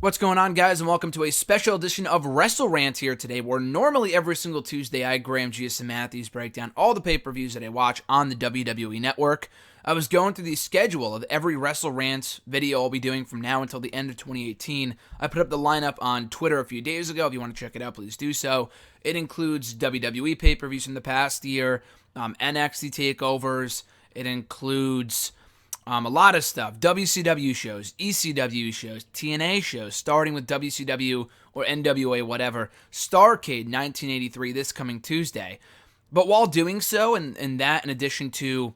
What's going on, guys, and welcome to a special edition of WrestleRant here today, where normally every single Tuesday I, Graham G.S. Matthews, break down all the pay-per-views that I watch on the WWE Network. I was going through the schedule of every WrestleRant video I'll be doing from now until the end of 2018. I put up the lineup on Twitter a few days ago. If you want to check it out, please do so. It includes WWE pay-per-views from the past year, NXT takeovers. It includes a lot of stuff. WCW shows, ECW shows, TNA shows, starting with WCW or NWA, whatever. Starrcade 1983 this coming Tuesday. But while doing so, and that in addition to,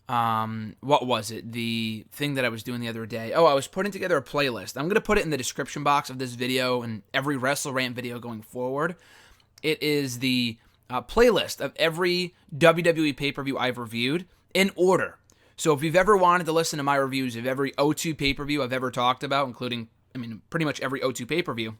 what was it? The thing that I was doing the other day. Oh, I was putting together a playlist. I'm going to put it in the description box of this video and every WrestleRant video going forward. It is the playlist of every WWE pay-per-view I've reviewed in order. So if you've ever wanted to listen to my reviews of every O2 pay-per-view I've ever talked about, including, pretty much every O2 pay-per-view,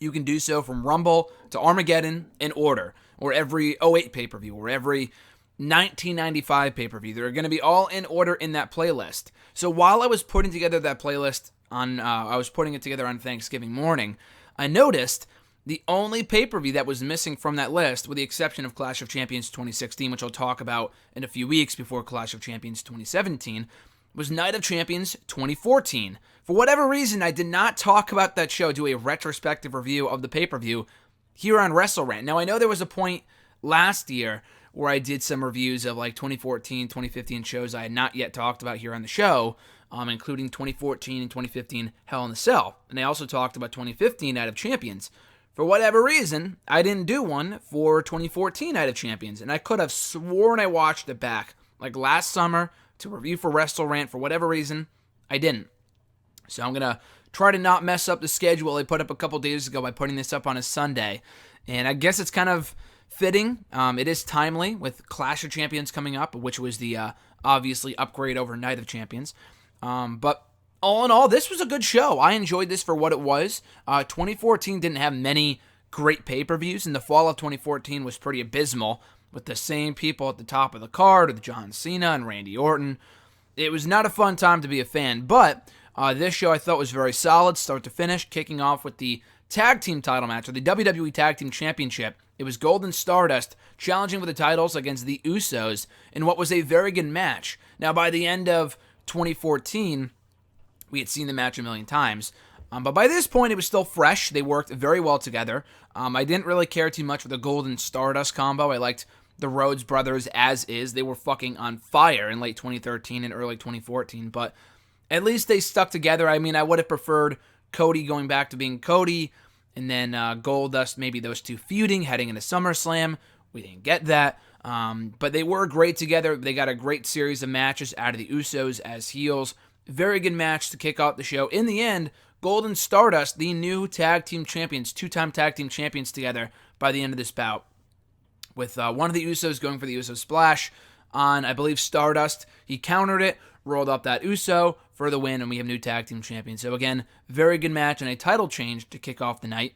you can do so from Rumble to Armageddon in order, or every 08 pay-per-view, or every 1995 pay-per-view. They're going to be all in order in that playlist. So while I was putting together that playlist I was putting it together on Thanksgiving morning, I noticed the only pay-per-view that was missing from that list, with the exception of Clash of Champions 2016, which I'll talk about in a few weeks before Clash of Champions 2017, was Night of Champions 2014. For whatever reason, I did not talk about that show, do a retrospective review of the pay-per-view here on WrestleRant. Now, I know there was a point last year where I did some reviews of like 2014, 2015 shows I had not yet talked about here on the show, including 2014 and 2015 Hell in a Cell. And I also talked about 2015 Night of Champions. For whatever reason, I didn't do one for 2014 Night of Champions, and I could have sworn I watched it back, like last summer, to review for WrestleRant. For whatever reason, I didn't. So I'm going to try to not mess up the schedule I put up a couple days ago by putting this up on a Sunday, and I guess it's kind of fitting. It is timely with Clash of Champions coming up, which was the obviously upgrade over Night of Champions, but all in all, this was a good show. I enjoyed this for what it was. 2014 didn't have many great pay-per-views, and the fall of 2014 was pretty abysmal, with the same people at the top of the card, with John Cena and Randy Orton. It was not a fun time to be a fan, but this show I thought was very solid, start to finish, kicking off with the tag team title match, or the WWE Tag Team Championship. It was Gold and Stardust challenging for the titles against the Usos in what was a very good match. Now, by the end of 2014, we had seen the match a million times, but by this point, it was still fresh. They worked very well together. I didn't really care too much for the Gold and Stardust combo. I liked the Rhodes brothers as is. They were fucking on fire in late 2013 and early 2014, but at least they stuck together. I would have preferred Cody going back to being Cody, and then Goldust, maybe those two feuding, heading into SummerSlam. We didn't get that, but they were great together. They got a great series of matches out of the Usos as heels. Very good match to kick off the show. In the end, Gold and Stardust, the new tag team champions, two-time tag team champions together by the end of this bout. With one of the Usos going for the Uso Splash on, I believe, Stardust. He countered it, rolled up that Uso for the win, and we have new tag team champions. So again, very good match and a title change to kick off the night.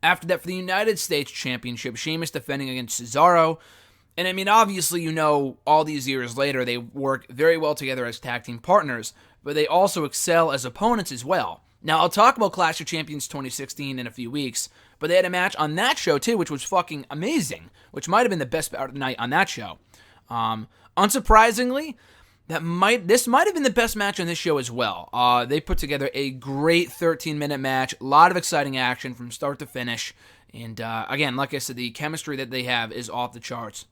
After that, for the United States Championship, Sheamus defending against Cesaro. And obviously, all these years later, they work very well together as tag team partners, but they also excel as opponents as well. Now, I'll talk about Clash of Champions 2016 in a few weeks, but they had a match on that show, too, which was fucking amazing, which might have been the best bout of the night on that show. Unsurprisingly, this might have been the best match on this show as well. They put together a great 13-minute match, a lot of exciting action from start to finish, and again, like I said, the chemistry that they have is off the charts.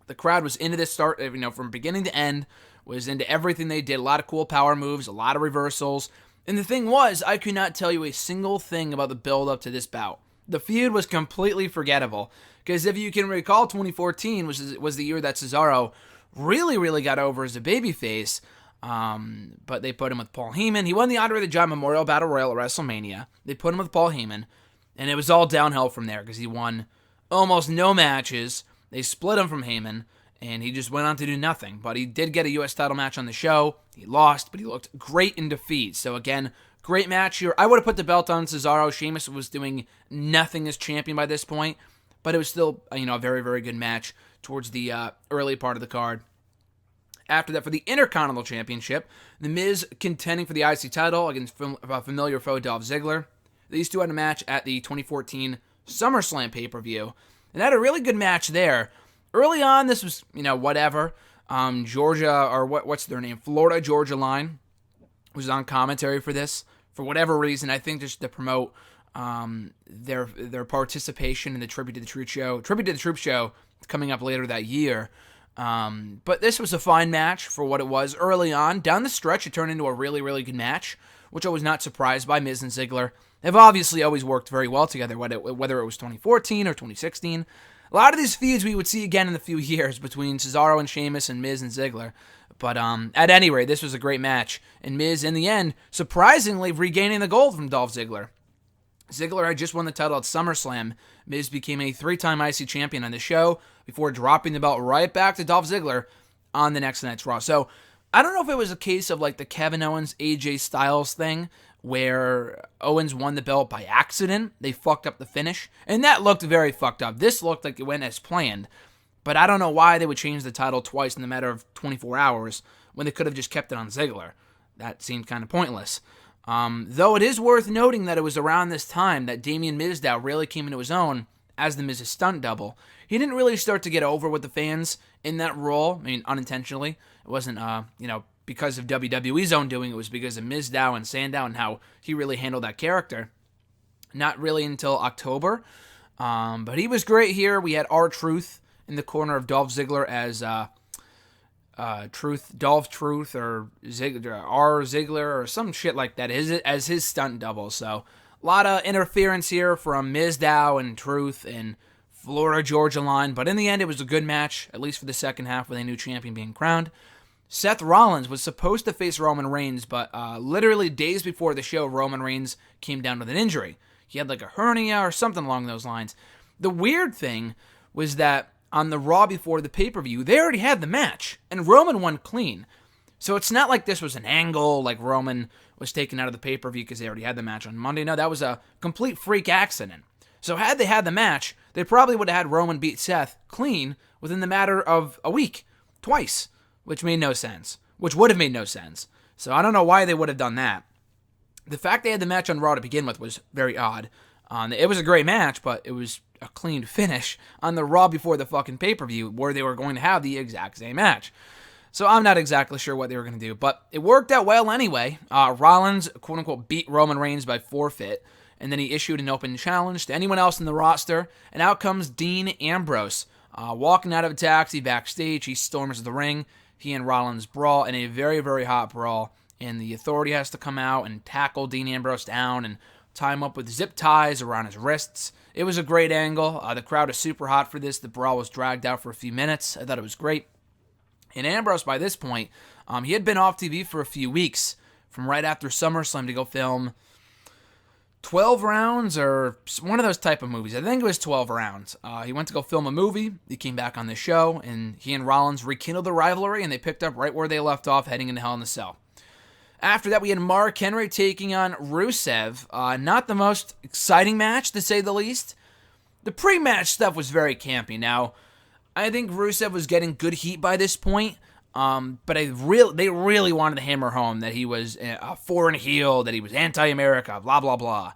The crowd was into this start, from beginning to end, was into everything they did. A lot of cool power moves, a lot of reversals. And the thing was, I could not tell you a single thing about the build-up to this bout. The feud was completely forgettable. Because if you can recall, 2014 was the year that Cesaro really, really got over as a babyface. But they put him with Paul Heyman. He won the Andre the Giant Memorial Battle Royal at WrestleMania. They put him with Paul Heyman. And it was all downhill from there because he won almost no matches. They split him from Heyman, and he just went on to do nothing. But he did get a U.S. title match on the show. He lost, but he looked great in defeat. So again, great match here. I would have put the belt on Cesaro. Sheamus was doing nothing as champion by this point, but it was still, a very, very good match towards the early part of the card. After that, for the Intercontinental Championship, The Miz contending for the IC title against familiar foe Dolph Ziggler. These two had a match at the 2014 SummerSlam pay-per-view, and had a really good match there. Early on, this was, whatever. Georgia, or what's their name? Florida Georgia Line was on commentary for this. For whatever reason, I think just to promote their participation in the Tribute to the Truth show. Tribute to the Truth show coming up later that year. But this was a fine match for what it was early on. Down the stretch, it turned into a really, really good match, which I was not surprised by. Miz and Ziggler have obviously always worked very well together, whether it was 2014 or 2016. A lot of these feuds we would see again in a few years between Cesaro and Sheamus and Miz and Ziggler. But at any rate, this was a great match. And Miz, in the end, surprisingly regaining the gold from Dolph Ziggler. Ziggler had just won the title at SummerSlam. Miz became a 3-time IC champion on the show before dropping the belt right back to Dolph Ziggler on the next night's Raw. So I don't know if it was a case of like the Kevin Owens, AJ Styles thing where Owens won the belt by accident. They fucked up the finish, and that looked very fucked up. This looked like it went as planned, but I don't know why they would change the title twice in the matter of 24 hours when they could have just kept it on Ziggler. That seemed kind of pointless. Though it is worth noting that it was around this time that Damien Mizdow really came into his own as the Miz's stunt double. He didn't really start to get over with the fans in that role. I mean, unintentionally. It wasn't, because of WWE's own doing. It was because of Mizdow and Sandow and how he really handled that character. Not really until October. But he was great here. We had R-Truth in the corner of Dolph Ziggler as Dolph Truth, or Ziggler, or some shit like that, as his stunt double. So a lot of interference here from Mizdow and Truth and Florida Georgia Line, but in the end it was a good match, at least for the second half with a new champion being crowned. Seth Rollins was supposed to face Roman Reigns, but literally days before the show, Roman Reigns came down with an injury. He had like a hernia or something along those lines. The weird thing was that on the Raw before the pay-per-view, they already had the match, and Roman won clean. So it's not like this was an angle, like Roman was taken out of the pay-per-view because they already had the match on Monday. No, that was a complete freak accident. So had they had the match, they probably would have had Roman beat Seth clean within the matter of a week, twice, which made no sense, which would have made no sense. So I don't know why they would have done that. The fact they had the match on Raw to begin with was very odd. It was a great match, but it was a clean finish on the Raw before the fucking pay-per-view where they were going to have the exact same match. So I'm not exactly sure what they were going to do, but it worked out well anyway. Rollins, quote-unquote, beat Roman Reigns by forfeit, and then he issued an open challenge to anyone else in the roster, and out comes Dean Ambrose. Walking out of a taxi backstage, he storms the ring. He and Rollins brawl in a very, very hot brawl, and the Authority has to come out and tackle Dean Ambrose down and tie him up with zip ties around his wrists. It was a great angle. The crowd is super hot for this. The brawl was dragged out for a few minutes. I thought it was great. And Ambrose, by this point, he had been off TV for a few weeks from right after SummerSlam to go film 12 rounds or one of those type of movies. I think it was 12 rounds. He went to go film a movie. He came back on the show, and he and Rollins rekindled the rivalry, and they picked up right where they left off, heading into Hell in a Cell. After that, we had Mark Henry taking on Rusev. Not the most exciting match, to say the least. The pre-match stuff was very campy. Now, I think Rusev was getting good heat by this point, but they really wanted to hammer home that he was a foreign heel, that he was anti-America, blah, blah, blah.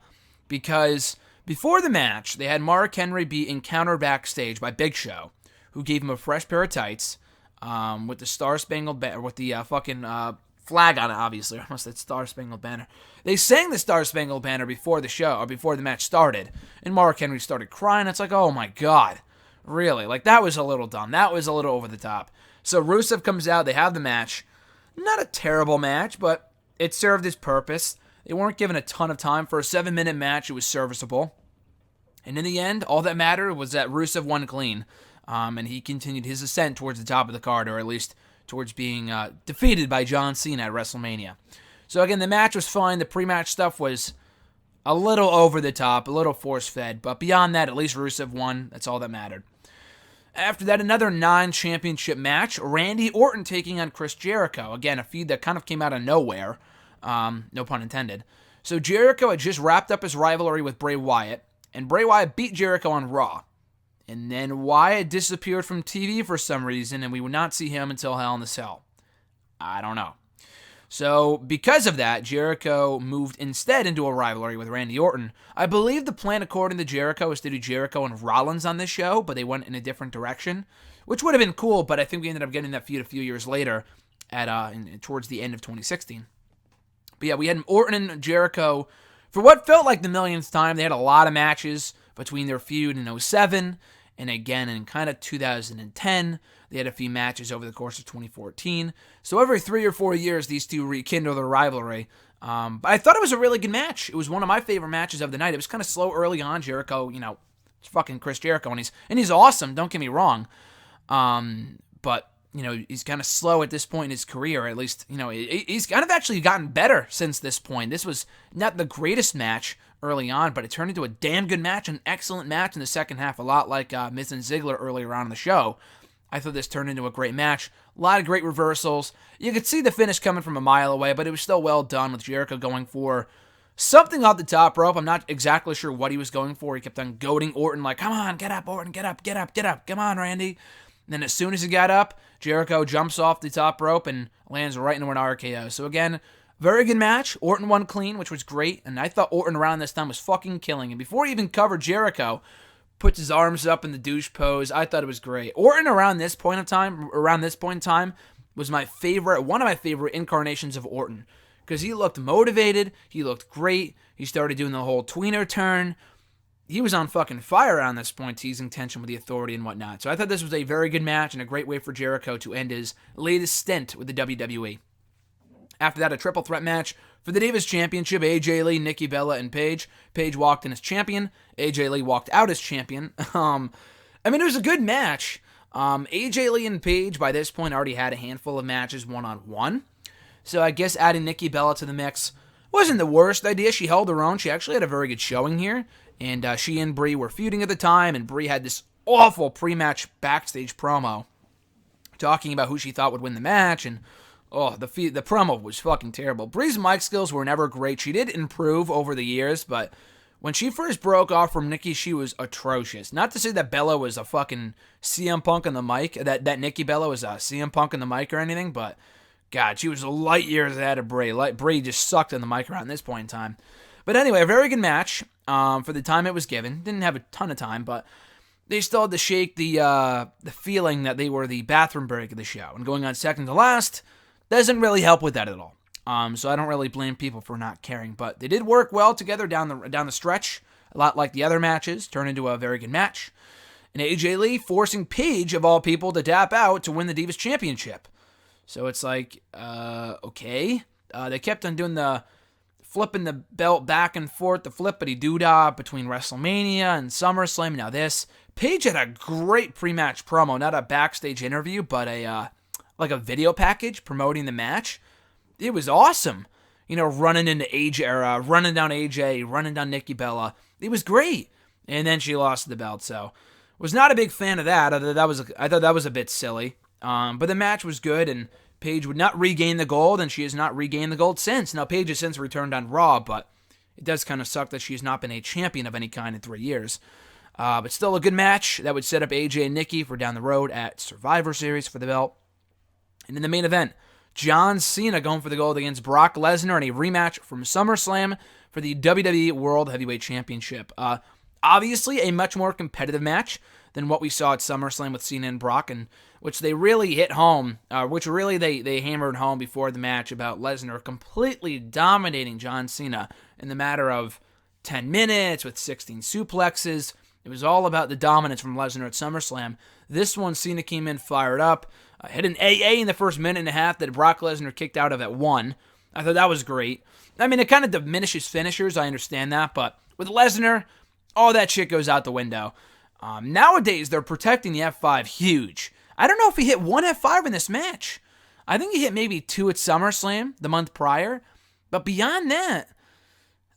Because before the match, they had Mark Henry be encountered backstage by Big Show, who gave him a fresh pair of tights with the Star-Spangled Banner, with the flag on it, obviously. I almost said Star-Spangled Banner. They sang the Star-Spangled Banner before the show, or before the match started, and Mark Henry started crying. It's like, oh my God. Really? Like, that was a little dumb. That was a little over the top. So Rusev comes out. They have the match. Not a terrible match, but it served its purpose. They weren't given a ton of time. For a 7-minute match, it was serviceable. And in the end, all that mattered was that Rusev won clean. And he continued his ascent towards the top of the card, or at least towards being defeated by John Cena at WrestleMania. So again, the match was fine. The pre-match stuff was a little over the top, a little force-fed. But beyond that, at least Rusev won. That's all that mattered. After that, another non-championship match. Randy Orton taking on Chris Jericho. Again, a feud that kind of came out of nowhere. No pun intended. So Jericho had just wrapped up his rivalry with Bray Wyatt, and Bray Wyatt beat Jericho on Raw. And then Wyatt disappeared from TV for some reason, and we would not see him until Hell in a Cell. I don't know. So, because of that, Jericho moved instead into a rivalry with Randy Orton. I believe the plan, according to Jericho, is to do Jericho and Rollins on this show, but they went in a different direction, which would have been cool, but I think we ended up getting that feud a few years later towards the end of 2016. But yeah, we had Orton and Jericho for what felt like the millionth time. They had a lot of matches between their feud in 2007 and again in kind of 2010. They had a few matches over the course of 2014. So every 3 or 4 years, these two rekindle their rivalry. But I thought it was a really good match. It was one of my favorite matches of the night. It was kind of slow early on. Jericho, it's fucking Chris Jericho, and he's awesome. Don't get me wrong. But he's kind of slow at this point in his career. At least, he's kind of actually gotten better since this point. This was not the greatest match early on, but it turned into a damn good match, an excellent match in the second half, a lot like Miz and Ziggler earlier on in the show. I thought this turned into a great match. A lot of great reversals. You could see the finish coming from a mile away, but it was still well done with Jericho going for something off the top rope. I'm not exactly sure what he was going for. He kept on goading Orton like, come on, get up, Orton, get up, get up, get up. Come on, Randy. And then as soon as he got up, Jericho jumps off the top rope and lands right into an RKO. So again, very good match. Orton won clean, which was great. And I thought Orton around this time was fucking killing. And before he even covered Jericho, puts his arms up in the douche pose. I thought it was great. Orton around this point in time was one of my favorite incarnations of Orton. Because he looked motivated, he looked great, he started doing the whole tweener turn. He was on fucking fire around this point, teasing tension with the Authority and whatnot. So I thought this was a very good match and a great way for Jericho to end his latest stint with the WWE. After that, a triple threat match for the Divas Championship, AJ Lee, Nikki Bella, and Paige. Paige walked in as champion. AJ Lee walked out as champion. It was a good match. AJ Lee and Paige, by this point, already had a handful of matches one-on-one. So I guess adding Nikki Bella to the mix wasn't the worst idea. She held her own. She actually had a very good showing here. And she and Brie were feuding at the time, and Brie had this awful pre-match backstage promo talking about who she thought would win the match, and the promo was fucking terrible. Brie's mic skills were never great. She did improve over the years, but when she first broke off from Nikki, she was atrocious. Not to say that Bella was a fucking CM Punk on the mic, that Nikki Bella was a CM Punk on the mic or anything, but God, she was light years ahead of Brie. Brie just sucked on the mic around this point in time. But anyway, a very good match for the time it was given. Didn't have a ton of time, but they still had to shake the feeling that they were the bathroom break of the show. And going on second to last doesn't really help with that at all. So I don't really blame people for not caring. But they did work well together down the stretch, a lot like the other matches. Turned into a very good match. And AJ Lee forcing Paige, of all people, to tap out to win the Divas Championship. So it's like, okay. They kept on doing the flipping the belt back and forth, the flippity-doo-dah between WrestleMania and SummerSlam. Now this. Paige had a great pre-match promo, not a backstage interview, but a video package promoting the match. It was awesome. Running into AJ, running down AJ, running down Nikki Bella. It was great. And then she lost the belt, so was not a big fan of that. I thought that was a bit silly. But the match was good, and Paige would not regain the gold, and she has not regained the gold since. Now, Paige has since returned on Raw, but it does kind of suck that she has not been a champion of any kind in 3 years. But still a good match that would set up AJ and Nikki for down the road at Survivor Series for the belt. And in the main event, John Cena going for the gold against Brock Lesnar in a rematch from SummerSlam for the WWE World Heavyweight Championship. Obviously, a much more competitive match than what we saw at SummerSlam with Cena and Brock, and which they really hit home, they hammered home before the match about Lesnar completely dominating John Cena in the matter of 10 minutes with 16 suplexes. It was all about the dominance from Lesnar at SummerSlam. This one, Cena came in fired up, hit an AA in the first minute and a half that Brock Lesnar kicked out of at 1. I thought that was great. It kind of diminishes finishers, I understand that, but with Lesnar, all that shit goes out the window. Nowadays, they're protecting the F5 huge. I don't know if he hit one F5 in this match. I think he hit maybe 2 at SummerSlam the month prior. But beyond that,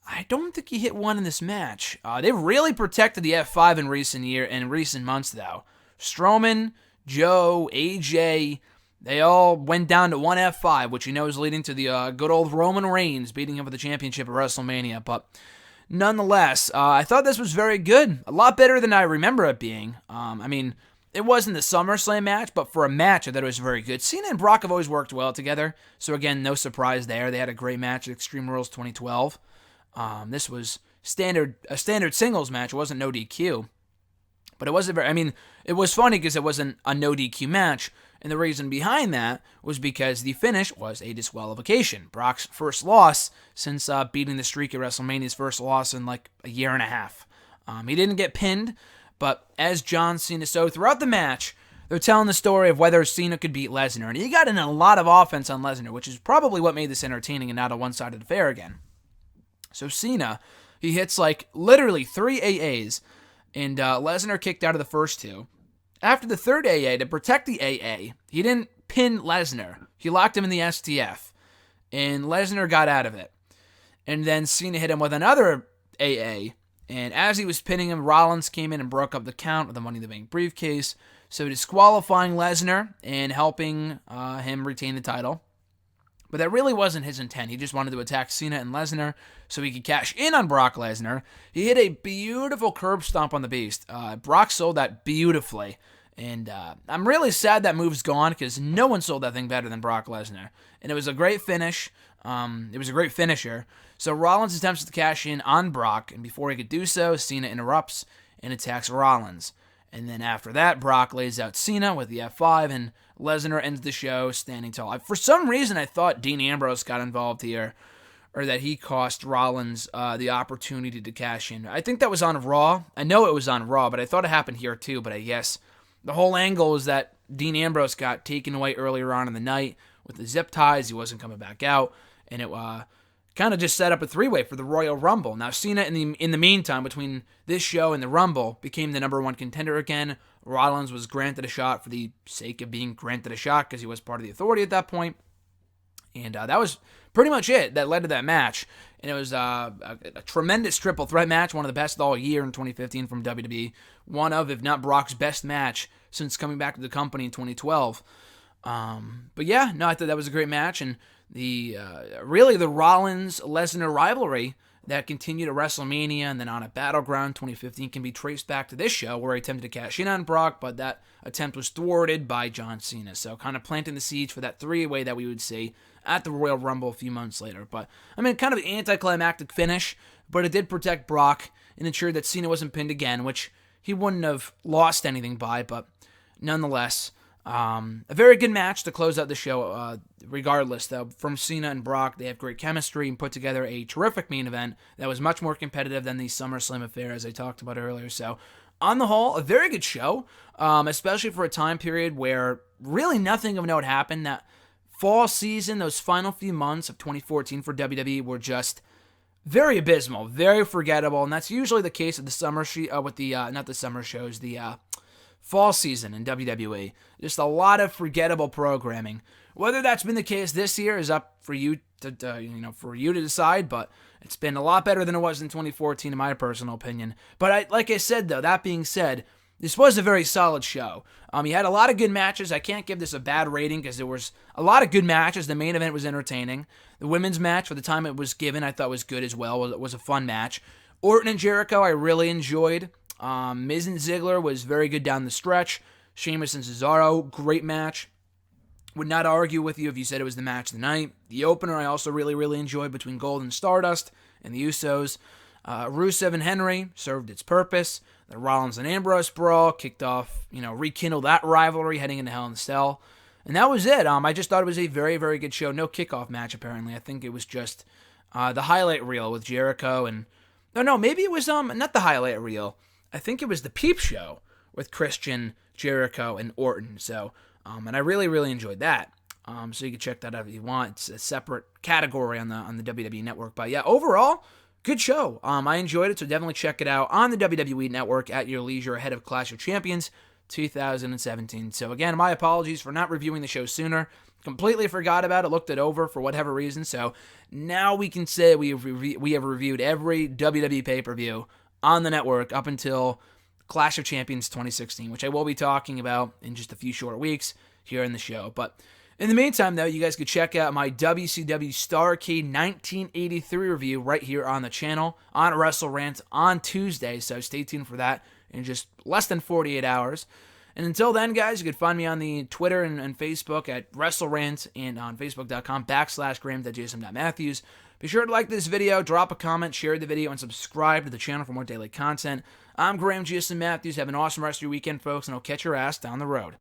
I don't think he hit 1 in this match. They've really protected the F5 in recent months, though. Strowman, Joe, AJ, they all went down to 1 F5, which is leading to the good old Roman Reigns beating him for the championship at WrestleMania. But nonetheless, I thought this was very good. A lot better than I remember it being. It wasn't the SummerSlam match, but for a match, I thought it was very good. Cena and Brock have always worked well together, so again, no surprise there. They had a great match at Extreme Rules 2012. This was a standard singles match. It wasn't no DQ, but it wasn't it was funny because it wasn't a no DQ match, and the reason behind that was because the finish was a disqualification. Brock's first loss since beating the streak at WrestleMania, his first loss in like a year and a half. He didn't get pinned, but as John Cena, so throughout the match, they're telling the story of whether Cena could beat Lesnar, and he got in a lot of offense on Lesnar, which is probably what made this entertaining and not a one-sided affair again. So Cena, he hits like literally 3 AAs, and Lesnar kicked out of the first 2. After the third AA, to protect the AA, he didn't pin Lesnar. He locked him in the STF, and Lesnar got out of it. And then Cena hit him with another AA, and as he was pinning him, Rollins came in and broke up the count with the Money in the Bank briefcase, so disqualifying Lesnar and helping him retain the title. But that really wasn't his intent. He just wanted to attack Cena and Lesnar so he could cash in on Brock Lesnar. He hit a beautiful curb stomp on the Beast. Brock sold that beautifully. And I'm really sad that move's gone because no one sold that thing better than Brock Lesnar. And it was a great finish. It was a great finisher. So Rollins attempts to cash in on Brock, and before he could do so, Cena interrupts and attacks Rollins. And then after that, Brock lays out Cena with the F5, and Lesnar ends the show standing tall. For some reason, I thought Dean Ambrose got involved here, or that he cost Rollins the opportunity to cash in. I think that was on Raw. I know it was on Raw, but I thought it happened here too. But I guess the whole angle is that Dean Ambrose got taken away earlier on in the night with the zip ties. He wasn't coming back out, and it kind of just set up a 3-way for the Royal Rumble. Now, Cena, in the meantime, between this show and the Rumble, became the number 1 contender again. Rollins was granted a shot for the sake of being granted a shot because he was part of the Authority at that point. And that was pretty much it that led to that match. And it was a tremendous triple threat match, one of the best all year in 2015 from WWE. One of, if not Brock's best match since coming back to the company in 2012. But yeah, no, I thought that was a great match. And the Rollins-Lesnar rivalry that continued at WrestleMania and then on at Battleground 2015 can be traced back to this show where he attempted to cash in on Brock, but that attempt was thwarted by John Cena. So kind of planting the seeds for that 3-way that we would see at the Royal Rumble a few months later. But, kind of an anticlimactic finish, but it did protect Brock and ensured that Cena wasn't pinned again, which he wouldn't have lost anything by, but nonetheless, a very good match to close out the show. Regardless, though, from Cena and Brock, they have great chemistry and put together a terrific main event that was much more competitive than the SummerSlam affair, as I talked about earlier. So, on the whole, a very good show, especially for a time period where really nothing of note happened. That fall season, those final few months of 2014 for WWE were just very abysmal, very forgettable, and that's usually the case with the summer the fall season in WWE. Just a lot of forgettable programming. Whether that's been the case this year is up for you to decide, but it's been a lot better than it was in 2014 in my personal opinion. But like I said, though, that being said, this was a very solid show. You had a lot of good matches. I can't give this a bad rating because there was a lot of good matches. The main event was entertaining. The women's match, for the time it was given, I thought was good as well. It was a fun match. Orton and Jericho, I really enjoyed. Miz and Ziggler was very good down the stretch. Sheamus and Cesaro, great match. Would not argue with you if you said it was the match of the night. The opener I also really, really enjoyed between Gold and Stardust and the Usos. Rusev and Henry served its purpose. The Rollins and Ambrose brawl kicked off, rekindled that rivalry heading into Hell in a Cell. And that was it. I just thought it was a very, very good show. No kickoff match, apparently. I think it was just the highlight reel with Jericho and... No, maybe it was not the highlight reel. I think it was the Peep Show with Christian, Jericho, and Orton. So, and I really, really enjoyed that. So you can check that out if you want. It's a separate category on the WWE Network. But yeah, overall, good show. I enjoyed it, so definitely check it out on the WWE Network at your leisure ahead of Clash of Champions 2017. So again, my apologies for not reviewing the show sooner. Completely forgot about it, looked it over for whatever reason. So now we can say we have reviewed every WWE pay-per-view on the network up until Clash of Champions 2016, which I will be talking about in just a few short weeks here in the show. But in the meantime, though, you guys could check out my WCW Starrcade 1983 review right here on the channel on WrestleRant on Tuesday. So stay tuned for that in just less than 48 hours. And until then, guys, you can find me on the Twitter and Facebook at WrestleRant and on Facebook.com/Graham.JSM.Matthews. Be sure to like this video, drop a comment, share the video, and subscribe to the channel for more daily content. I'm Graham G.S.M. Matthews. Have an awesome rest of your weekend, folks, and I'll catch your ass down the road.